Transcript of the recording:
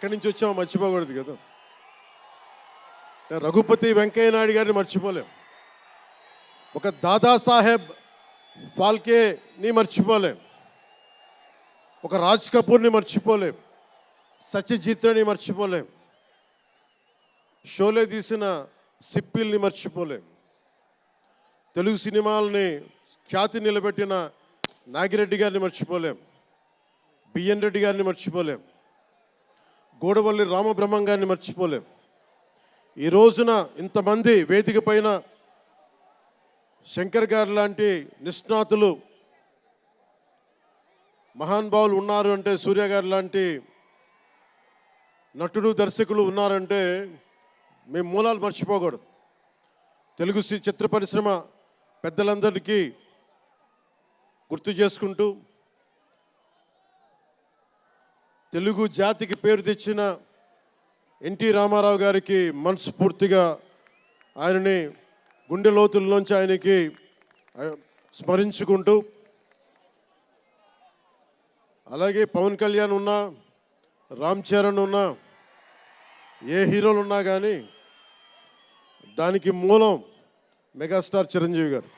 ఎక్కడి నుంచి వచ్చామో మర్చిపోకూడదు కదా. రఘుపతి వెంకయ్య నాయుడు గారిని మర్చిపోలేం, ఒక దాదాసాహెబ్ ఫాల్కేని మర్చిపోలేం, ఒక రాజ్ కపూర్ని మర్చిపోలేం, సత్యజిత్ని మర్చిపోలేం, షోలే తీసిన సిప్పిల్ని మర్చిపోలేం, తెలుగు సినిమాలని ఖ్యాతి నిలబెట్టిన నాగిరెడ్డి గారిని మర్చిపోలేం, బిఎన్ రెడ్డి గారిని మర్చిపోలేం, గోడవల్లి రామబ్రహ్మం గారిని మర్చిపోలేం. ఈ రోజున ఇంతమంది వేదిక పైన శంకర్ గారు లాంటి నిష్ణాతులు మహానుభావులు ఉన్నారు అంటే, సూర్య గారు లాంటి నటుడు దర్శకులు ఉన్నారంటే మేము మూలాలు మర్చిపోకూడదు. తెలుగు చిత్ర పరిశ్రమ పెద్దలందరికీ గుర్తు చేసుకుంటూ, తెలుగు జాతికి పేరు తెచ్చిన ఎన్టీ రామారావు గారికి మనస్ఫూర్తిగా ఆయనని గుండె లోతుల్లోంచి ఆయనకి స్మరించుకుంటూ, అలాగే పవన్ కళ్యాణ్ ఉన్నా, రామ్ చరణ్ ఉన్నా, ఏ హీరోలు ఉన్నా కానీ దానికి మూలం మెగాస్టార్ చిరంజీవి గారు.